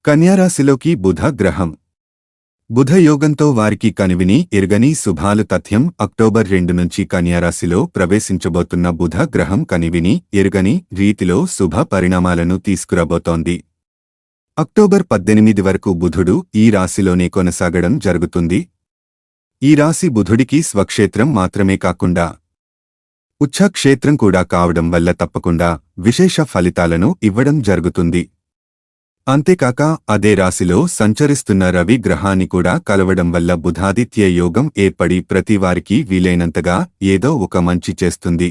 కన్యారాశిలోకి బుధ గ్రహం. బుధ యోగంతో వారికి కనివిని ఎరుగని శుభాలు తథ్యం. అక్టోబర్ 2 నుంచి కన్యారాశిలో ప్రవేశించబోతున్న బుధ గ్రహం కనివిని ఎరుగని రీతిలో శుభ పరిణామాలను తీసుకురాబోతోంది. అక్టోబర్ 18 వరకు బుధుడు ఈ రాశిలోనే కొనసాగడం జరుగుతుంది. ఈ రాశి బుధుడికి స్వక్షేత్రం మాత్రమే కాకుండా ఉచ్ఛక్షేత్రం కూడా కావడం వల్ల తప్పకుండా విశేష ఫలితాలను ఇవ్వడం జరుగుతుంది. అంతేకాక అదే రాశిలో సంచరిస్తున్న రవి గ్రహాన్ని కూడా కలవడం వల్ల బుధాదిత్య యోగం ఏర్పడి ప్రతివారికి వీలైనంతగా ఏదో ఒక మంచి చేస్తుంది.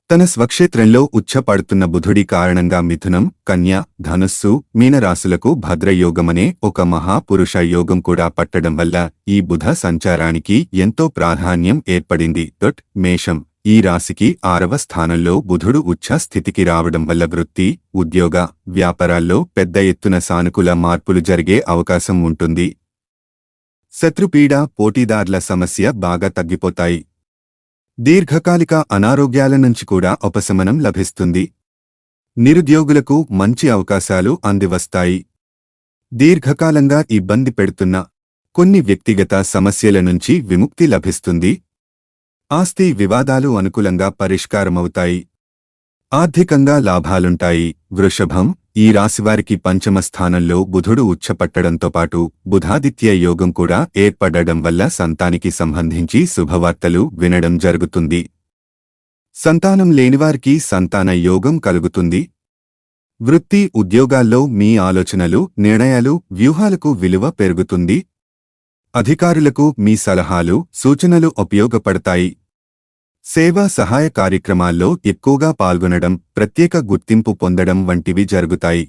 తన స్వక్షేత్రంలో ఉచ్ఛపడుతున్న బుధుడి కారణంగా మిథునం, కన్య, ధనుస్సు, మీనరాశులకు భద్రయోగమనే ఒక మహాపురుష యోగం కూడా పట్టడం వల్ల ఈ బుధ సంచారానికి ఎంతో ప్రాధాన్యం ఏర్పడింది. మేషం. ఈ రాశికి 6వ స్థానంలో బుధుడు ఉచ్ఛ స్థితికి రావడం వల్ల వృత్తి, ఉద్యోగ, వ్యాపారాల్లో పెద్ద ఎత్తున సానుకూల మార్పులు జరిగే అవకాశం ఉంటుంది. శత్రుపీడ, పోటీదార్ల సమస్య బాగా తగ్గిపోతాయి. దీర్ఘకాలిక అనారోగ్యాల నుంచి కూడా ఉపశమనం లభిస్తుంది. నిరుద్యోగులకు మంచి అవకాశాలు అందివస్తాయి. దీర్ఘకాలంగా ఇబ్బంది పెడుతున్న కొన్ని వ్యక్తిగత సమస్యల నుంచి విముక్తి లభిస్తుంది. ఆస్తి వివాదాలు అనుకూలంగా పరిష్కారమవుతాయి. ఆర్థికంగా లాభాలుంటాయి. వృషభం. ఈ రాశివారికి 5వ స్థానంలో బుధుడు ఉచ్ఛపట్టడంతో పాటు బుధాదిత్య యోగం కూడా ఏర్పడడం వల్ల సంతానికి సంబంధించి శుభవార్తలు వినడం జరుగుతుంది. సంతానం లేనివారికి సంతాన యోగం కలుగుతుంది. వృత్తి, ఉద్యోగాల్లో మీ ఆలోచనలు, నిర్ణయాలు, వ్యూహాలకు విలువ పెరుగుతుంది. అధికారులకు మీ సలహాలు, సూచనలు ఉపయోగపడతాయి. సేవా సహాయ కార్యక్రమాల్లో ఎక్కువగా పాల్గొనడం, ప్రత్యేక గుర్తింపు పొందడం వంటివి జరుగుతాయి.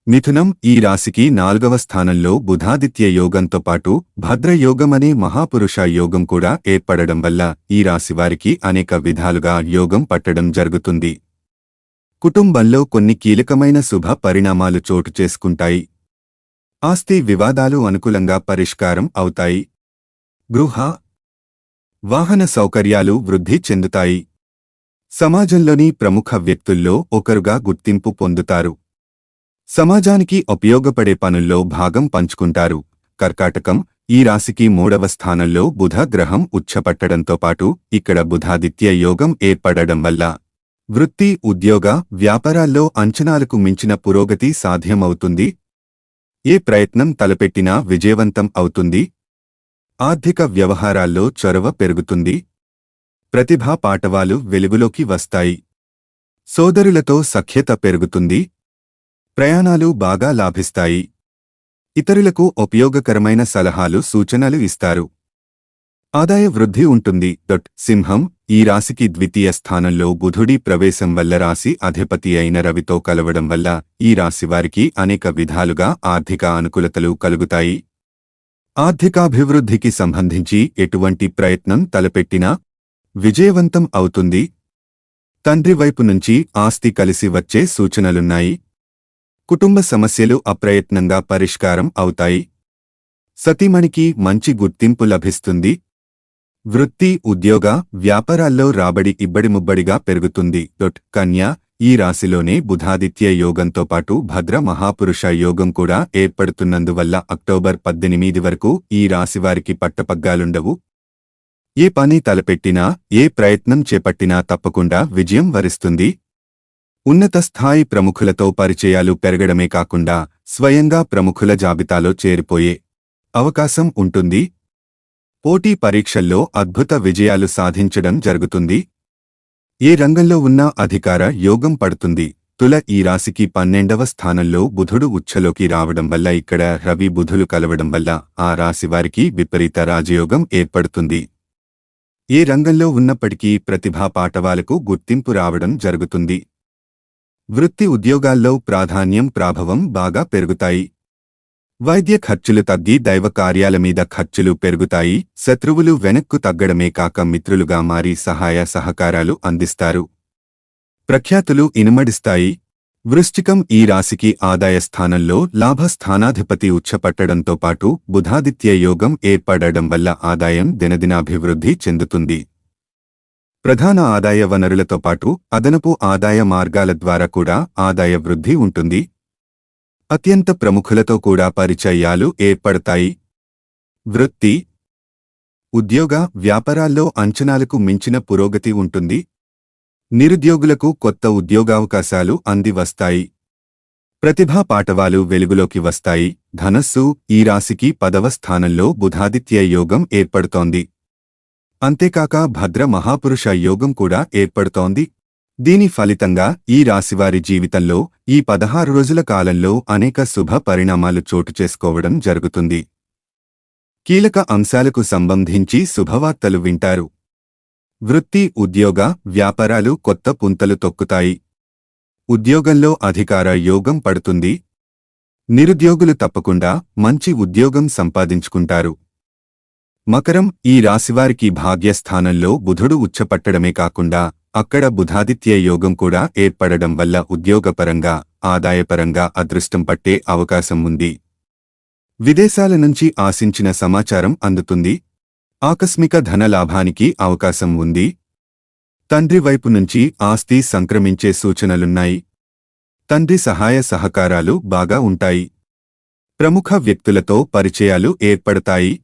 మిథునం. ఈ రాశికి 4వ స్థానంలో బుధాదిత్య యోగంతో పాటు భద్రయోగమనే మహాపురుష యోగం కూడా ఏర్పడడం వల్ల ఈ రాశివారికి అనేక విధాలుగా యోగం పట్టడం జరుగుతుంది. కుటుంబంలో కొన్ని కీలకమైన శుభ పరిణామాలు చోటు చేసుకుంటాయి. ఆస్తి వివాదాలు అనుకూలంగా పరిష్కారం అవుతాయి. గృహ, వాహన సౌకర్యాలు వృద్ధి చెందుతాయి. సమాజంలోని ప్రముఖ వ్యక్తుల్లో ఒకరుగా గుర్తింపు పొందుతారు. సమాజానికి ఉపయోగపడే పనుల్లో భాగం పంచుకుంటారు. కర్కాటకం. ఈ రాశికి 3వ స్థానంలో బుధ గ్రహం ఉచ్ఛపట్టడంతో పాటు ఇక్కడ బుధాదిత్య యోగం ఏర్పడడం వల్ల వృత్తి, ఉద్యోగ, వ్యాపారాల్లో అంచనాలకు మించిన పురోగతి సాధ్యమవుతుంది. ఏ ప్రయత్నం తలపెట్టినా విజయవంతం అవుతుంది. ఆర్థిక వ్యవహారాల్లో చొరవ పెరుగుతుంది. ప్రతిభా పాటవాలు వెలుగులోకి వస్తాయి. సోదరులతో సఖ్యత పెరుగుతుంది. ప్రయాణాలు బాగా లాభిస్తాయి. ఇతరులకు ఉపయోగకరమైన సలహాలు, సూచనలు ఇస్తారు. ఆదాయ వృద్ధి ఉంటుంది. సింహం. ఈ రాశికి 2వ స్థానంలో బుధుడి ప్రవేశం వల్ల రాశి అధిపతి అయిన రవితో కలవడం వల్ల ఈ రాశివారికి అనేక విధాలుగా ఆర్థిక అనుకూలతలు కలుగుతాయి. ఆర్థికాభివృద్ధికి సంబంధించి ఎటువంటి ప్రయత్నం తలపెట్టినా విజయవంతం అవుతుంది. తండ్రి వైపు నుంచి ఆస్తి కలిసి వచ్చే సూచనలున్నాయి. కుటుంబ సమస్యలు అప్రయత్నంగా పరిష్కారం అవుతాయి. సతీమణికి మంచి గుర్తింపు లభిస్తుంది. వృత్తి, ఉద్యోగ, వ్యాపారాల్లో రాబడి ఇబ్బడిముబ్బడిగా పెరుగుతుంది. కన్య. ఈ రాశిలోనే బుధాదిత్య యోగంతో పాటు భద్ర మహాపురుష యోగం కూడా ఏర్పడుతున్నందువల్ల అక్టోబర్ 18 వరకు ఈ రాశివారికి పట్టపగ్గాలుండవు. ఏ పని తలపెట్టినా, ఏ ప్రయత్నం చేపట్టినా తప్పకుండా విజయం వరిస్తుంది. ఉన్నత స్థాయి ప్రముఖులతో పరిచయాలు పెరగడమే కాకుండా స్వయంగా ప్రముఖుల జాబితాలో చేరిపోయే అవకాశం ఉంటుంది. పోటీ పరీక్షల్లో అద్భుత విజయాలు సాధించడం జరుగుతుంది. ఏ రంగంలో ఉన్నా అధికార యోగం పడుతుంది. తుల. ఈ రాశికి 12వ స్థానంలో బుధుడు ఉచ్ఛలోకి రావడం వల్ల ఇక్కడ రవి బుధులు కలవడం వల్ల ఆ రాశివారికి విపరీత రాజయోగం ఏర్పడుతుంది. ఏ రంగంలో ఉన్నప్పటికీ ప్రతిభా పాటవాలకు గుర్తింపు రావడం జరుగుతుంది. వృత్తి, ఉద్యోగాల్లో ప్రాధాన్యం, ప్రాభవం బాగా పెరుగుతాయి. వైద్య ఖర్చులు తగ్గి దైవ కార్యాల మీద ఖర్చులు పెరుగుతాయి. శత్రువులు వెనక్కు తగ్గడమే కాక మిత్రులుగా మారి సహాయ సహకారాలు అందిస్తారు. ప్రఖ్యాతులు ఇనుమడిస్తాయి. వృశ్చికం. ఈ రాశికి ఆదాయ స్థానంలో లాభస్థానాధిపతి ఉచ్ఛపట్టడంతో పాటు బుధాదిత్య యోగం ఏర్పడడం వల్ల ఆదాయం దినదినాభివృద్ధి చెందుతుంది. ప్రధాన ఆదాయ వనరులతో పాటు అదనపు ఆదాయ మార్గాల ద్వారా కూడా ఆదాయ వృద్ధి ఉంటుంది. అత్యంత ప్రముఖులతో కూడా పరిచయాలు ఏర్పడతాయి. వృత్తి, ఉద్యోగ, వ్యాపారాల్లో అంచనాలకు మించిన పురోగతి ఉంటుంది. నిరుద్యోగులకు కొత్త ఉద్యోగావకాశాలు అంది వస్తాయి. ప్రతిభా పాటవాలు వెలుగులోకి వస్తాయి. ధనస్సు, ఈ రాశికి 10వ స్థానంలో బుధాదిత్య యోగం ఏర్పడుతోంది. అంతేకాక భద్ర మహాపురుష యోగం కూడా ఏర్పడుతోంది. దీని ఫలితంగా ఈ రాశివారి జీవితంలో ఈ 16 రోజుల కాలంలో అనేక శుభ పరిణామాలు చోటు చేసుకోవడం జరుగుతుంది. కీలక అంశాలకు సంబంధించి శుభవార్తలు వింటారు. వృత్తి, ఉద్యోగ, వ్యాపారాలు కొత్త పుంతలు తొక్కుతాయి. ఉద్యోగంలో అధికార యోగం పడుతుంది. నిరుద్యోగులు తప్పకుండా మంచి ఉద్యోగం సంపాదించుకుంటారు. మకరం, ఈ రాశివారికి భాగ్యస్థానంలో బుధుడు ఉచ్చపట్టడమే కాకుండా అక్కడ బుధాదిత్య యోగం కూడా ఏర్పడడం వల్ల ఉద్యోగపరంగా, ఆదాయపరంగా అదృష్టం పట్టే అవకాశం ఉంది. విదేశాల నుంచి ఆశించిన సమాచారం అందుతుంది. ఆకస్మిక ధనలాభానికి అవకాశం ఉంది. తండ్రి వైపు నుంచి ఆస్తి సంక్రమించే సూచనలున్నాయి. తండ్రి సహాయ సహకారాలు బాగా ఉంటాయి. ప్రముఖ వ్యక్తులతో పరిచయాలు ఏర్పడతాయి.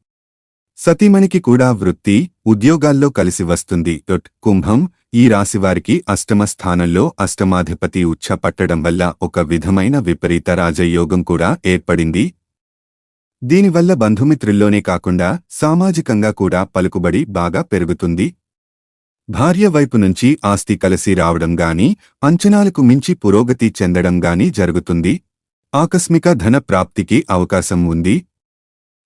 సతీమణికి కూడా వృత్తి, ఉద్యోగాల్లో కలిసి వస్తుంది. కుంభం, ఈ రాశివారికి 8వ స్థానంలో అష్టమాధిపతి ఉచ్చ పట్టడం వల్ల ఒక విధమైన విపరీత రాజయోగం కూడా ఏర్పడింది. దీనివల్ల బంధుమిత్రుల్లోనే కాకుండా సామాజికంగా కూడా పలుకుబడి బాగా పెరుగుతుంది. భార్య వైపు నుంచి ఆస్తి కలిసి రావడం గాని, అంచనాలకు మించి పురోగతి చెందడం గాని జరుగుతుంది. ఆకస్మిక ధన ప్రాప్తికి అవకాశం ఉంది.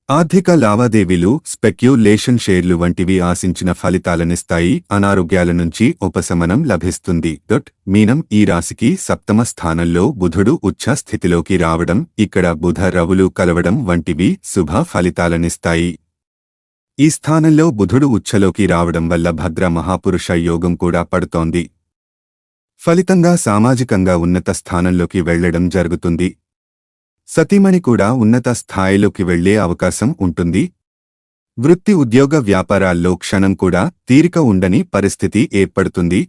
ఆర్థిక లావాదేవీలు, స్పెక్యులేషన్ షేర్లు వంటివి ఆశించిన ఫలితాలనిస్తాయి. అనారోగ్యాల నుంచి ఉపశమనం లభిస్తుంది. మీనం, ఈ రాశికి 7వ స్థానంలో బుధుడు ఉచ్చ స్థితిలోకి రావడం, ఇక్కడ బుధ రవులు కలవడం వంటివి శుభ ఫలితాలనిస్తాయి. ఈ స్థానంలో బుధుడు ఉచ్చలోకి రావడం వల్ల భద్ర మహాపురుష యోగం కూడా పడుతోంది. ఫలితంగా సామాజికంగా ఉన్నత స్థానంలోకి వెళ్లడం జరుగుతుంది. సతీమణి కూడా ఉన్నత స్థాయిలోకి వెళ్లే అవకాశం ఉంటుంది. వృత్తి, ఉద్యోగ, వ్యాపారాల్లో క్షణం కూడా తీరిక ఉండని పరిస్థితి ఏర్పడుతుంది.